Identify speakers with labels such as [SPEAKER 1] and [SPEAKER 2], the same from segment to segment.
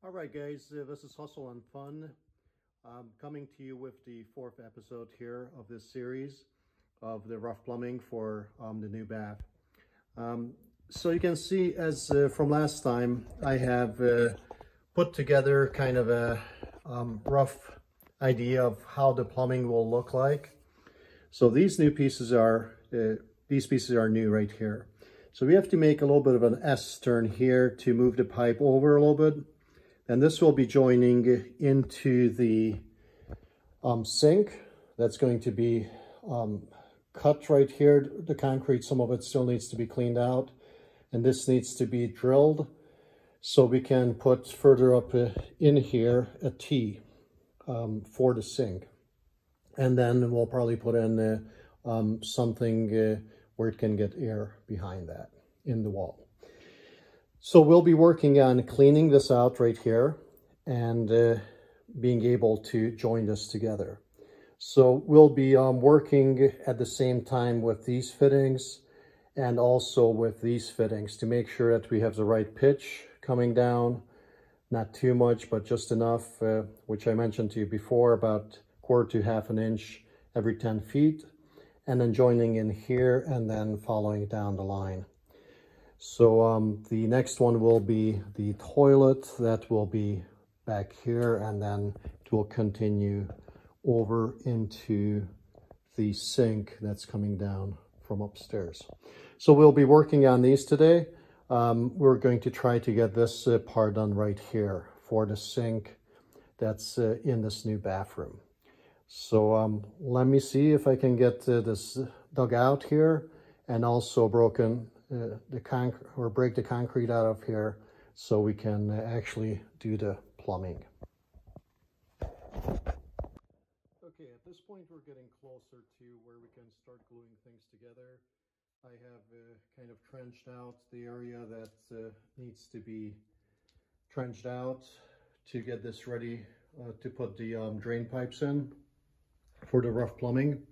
[SPEAKER 1] All right, guys, this is Hustle and Fun. Coming to you with the fourth episode here of this series of the rough plumbing for the new bath. So you can see, as from last time, I have put together kind of a rough idea of how the plumbing will look like. So these pieces are new right here. So we have to make a little bit of an S turn here to move the pipe over a little bit. And this will be joining into the sink. That's going to be cut right here. The concrete, some of it still needs to be cleaned out. And this needs to be drilled so we can put further up in here a T for the sink. And then we'll probably put in something where it can get air behind that in the wall. So we'll be working on cleaning this out right here and being able to join this together. So we'll be working at the same time with these fittings and also with these fittings to make sure that we have the right pitch coming down, not too much, but just enough, which I mentioned to you before, about 1/4 to 1/2 inch every 10 feet, and then joining in here and then following down the line. So the next one will be the toilet. That will be back here, and then it will continue over into the sink that's coming down from upstairs. So we'll be working on these today. We're going to try to get this part done right here for the sink that's in this new bathroom. So let me see if I can get this dug out here and also break the concrete out of here so we can actually do the plumbing. Okay, at this point we're getting closer to where we can start gluing things together. I have kind of trenched out the area that needs to be trenched out to get this ready to put the drain pipes in for the rough plumbing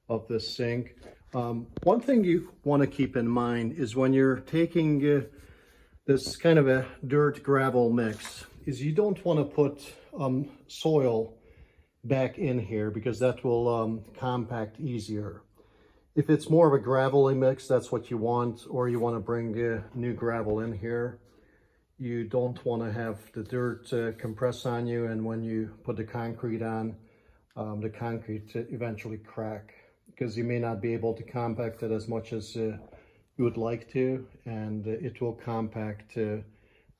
[SPEAKER 1] of this sink. One thing you want to keep in mind is when you're taking this kind of a dirt gravel mix is you don't want to put soil back in here because that will compact easier. If it's more of a gravelly mix, that's what you want, or you want to bring new gravel in here. You don't want to have the dirt compress on you, and when you put the concrete on, the concrete eventually crack, because you may not be able to compact it as much as you would like to, and it will compact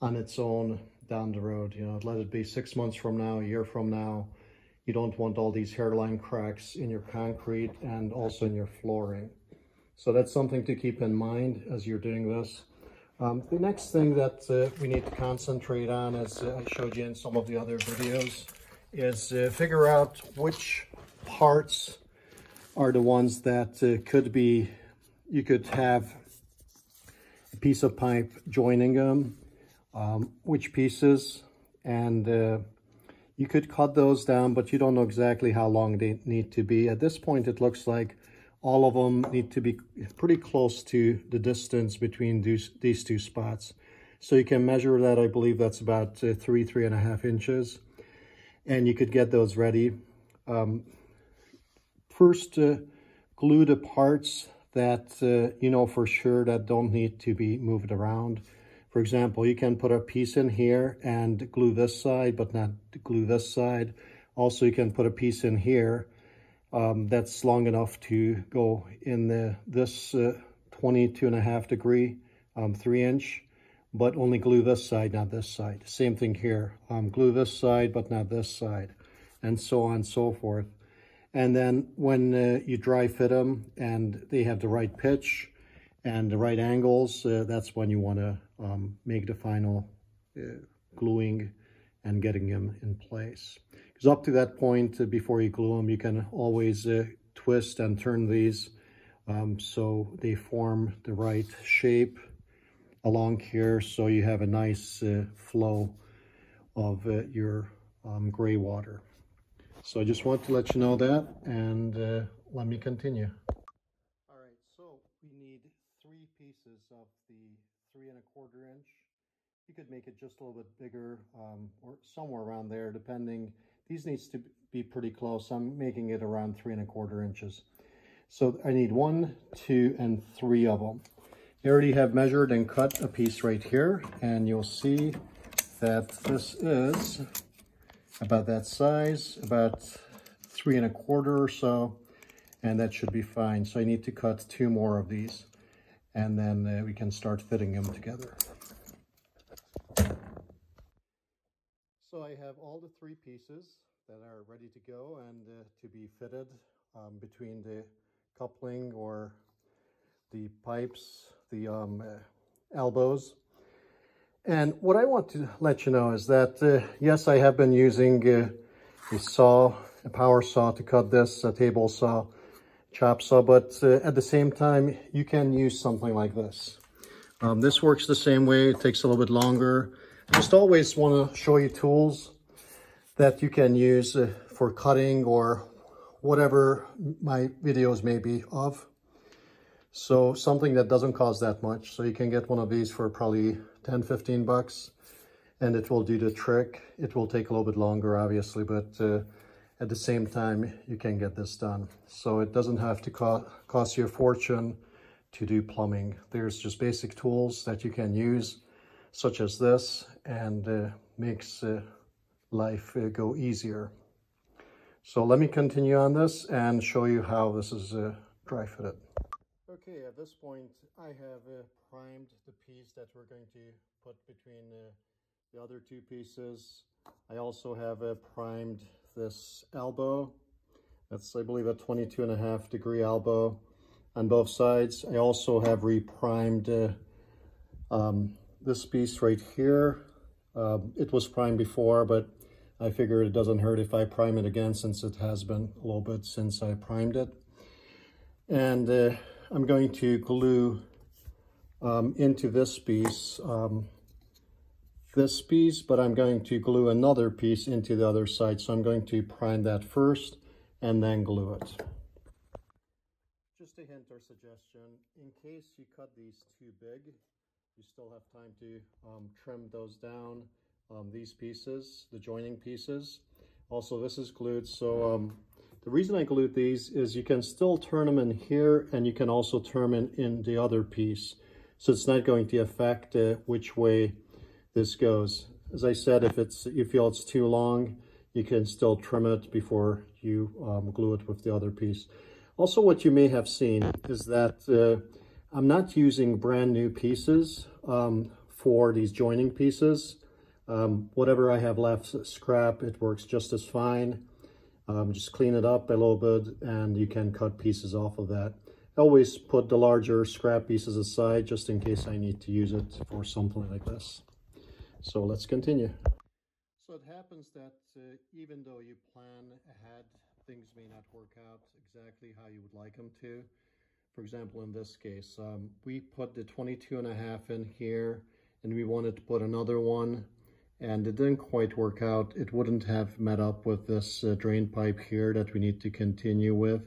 [SPEAKER 1] on its own down the road. You know, let it be 6 months from now, a year from now. You don't want all these hairline cracks in your concrete and also in your flooring. So that's something to keep in mind as you're doing this. The next thing that we need to concentrate on, as I showed you in some of the other videos, is figure out which parts are the ones that you could have a piece of pipe joining them, which pieces, and you could cut those down, but you don't know exactly how long they need to be. At this point, it looks like all of them need to be pretty close to the distance between these two spots. So you can measure that. I believe that's about 3.5 inches. And you could get those ready. First, glue the parts that you know for sure that don't need to be moved around. For example, you can put a piece in here and glue this side, but not glue this side. Also, you can put a piece in here that's long enough to go in this 22.5 degree, 3 inch, but only glue this side, not this side. Same thing here, glue this side, but not this side, and so on and so forth. And then when you dry fit them and they have the right pitch and the right angles, that's when you want to make the final gluing and getting them in place. Because up to that point, before you glue them, you can always twist and turn these so they form the right shape along here, so you have a nice flow of your gray water. So I just want to let you know that, and let me continue. All right, so we need 3 pieces of the 3 1/4 inch You could make it just a little bit bigger, or somewhere around there, depending. These needs to be pretty close. I'm making it around 3¼ inches. So I need 1, 2, and 3 of them. I already have measured and cut a piece right here, and you'll see that this is about that size, about 3¼ or so, and that should be fine. So I need to cut 2 more of these, and then we can start fitting them together. So I have all the 3 pieces that are ready to go and to be fitted between the coupling or the pipes, the elbows. And what I want to let you know is that, yes, I have been using a saw, a power saw to cut this, a table saw, chop saw, but at the same time, you can use something like this. This works the same way. It takes a little bit longer. Just always want to show you tools that you can use for cutting or whatever my videos may be of. So something that doesn't cost that much. So you can get one of these for probably 10, 15 bucks and it will do the trick. It will take a little bit longer, obviously, but at the same time, you can get this done. So it doesn't have to cost you a fortune to do plumbing. There's just basic tools that you can use, such as this, and makes life go easier. So let me continue on this and show you how this is dry fitted. Okay, at this point I have primed the piece that we're going to put between the other 2 pieces. I also have primed this elbow. That's, I believe, a 22.5 degree elbow on both sides. I also have reprimed this piece right here. It was primed before, but I figured it doesn't hurt if I prime it again, since it has been a little bit since I primed it. And I'm going to glue into this piece, but I'm going to glue another piece into the other side. So I'm going to prime that first and then glue it. Just a hint or suggestion, in case you cut these too big, you still have time to trim those down, these pieces, the joining pieces. Also, this is glued, so the reason I glued these is you can still turn them in here, and you can also turn them in the other piece. So it's not going to affect which way this goes. As I said, if you feel it's too long, you can still trim it before you glue it with the other piece. Also, what you may have seen is that I'm not using brand new pieces for these joining pieces. Whatever I have left scrap, it works just as fine. Just clean it up a little bit and you can cut pieces off of that. I always put the larger scrap pieces aside just in case I need to use it for something like this. So let's continue. So it happens that even though you plan ahead, things may not work out exactly how you would like them to. For example, in this case, we put the 22.5 in here and we wanted to put another one, and it didn't quite work out. It wouldn't have met up with this drain pipe here that we need to continue with.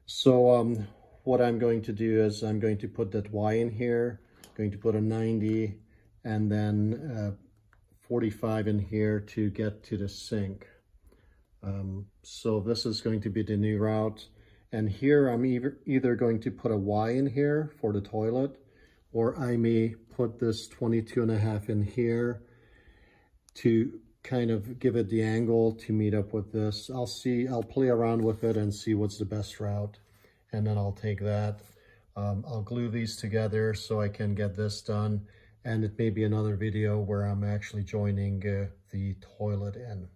[SPEAKER 1] So what I'm going to do is I'm going to put that Y in here, going to put a 90 and then 45 in here to get to the sink. So this is going to be the new route. And here I'm either going to put a Y in here for the toilet, or I may put this 22.5 in here to kind of give it the angle to meet up with this. I'll play around with it and see what's the best route, and then I'll take that. I'll glue these together so I can get this done, and it may be another video where I'm actually joining the toilet in.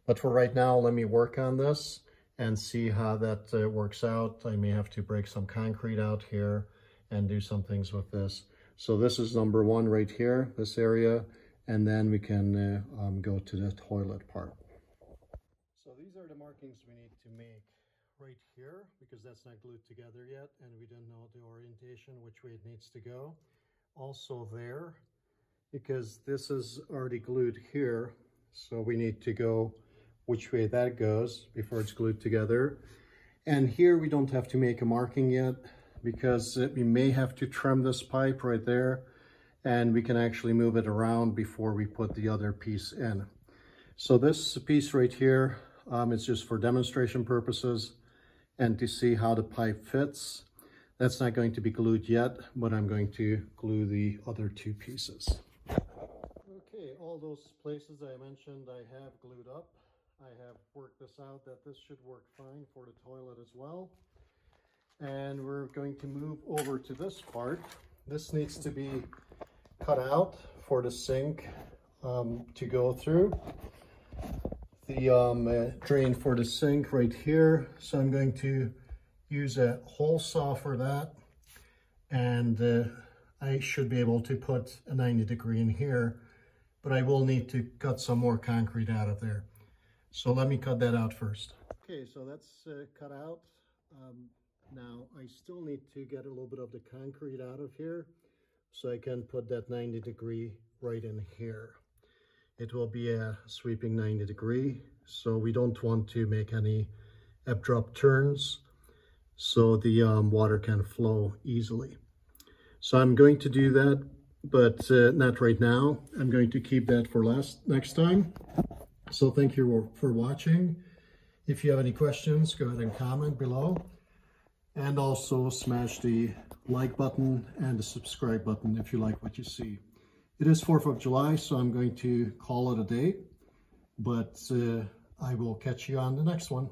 [SPEAKER 1] But for right now, let me work on this and see how that works out. I may have to break some concrete out here and do some things with this. So this is number 1 right here, this area, and then we can go to the toilet part. So these are the markings we need to make right here, because that's not glued together yet, and we don't know the orientation, which way it needs to go. Also there, because this is already glued here, so we need to go which way that goes before it's glued together. And here we don't have to make a marking yet, because we may have to trim this pipe right there, and we can actually move it around before we put the other piece in. So this piece right here is just for demonstration purposes and to see how the pipe fits. That's not going to be glued yet, but I'm going to glue the other two pieces. Okay, all those places I mentioned I have glued up. I have worked this out that this should work fine for the toilet as well. And we're going to move over to this part. This needs to be cut out for the sink to go through. The drain for the sink right here. So I'm going to use a hole saw for that. And I should be able to put a 90-degree in here, but I will need to cut some more concrete out of there. So let me cut that out first. Okay, so that's cut out. Now I still need to get a little bit of the concrete out of here so I can put that 90-degree right in here. It will be a sweeping 90-degree, so we don't want to make any abrupt turns so the water can flow easily. So I'm going to do that, but not right now. I'm going to keep that for next time. So thank you for watching. If you have any questions, go ahead and comment below. And also smash the like button and the subscribe button if you like what you see. It is 4th of July, so I'm going to call it a day. But I will catch you on the next one.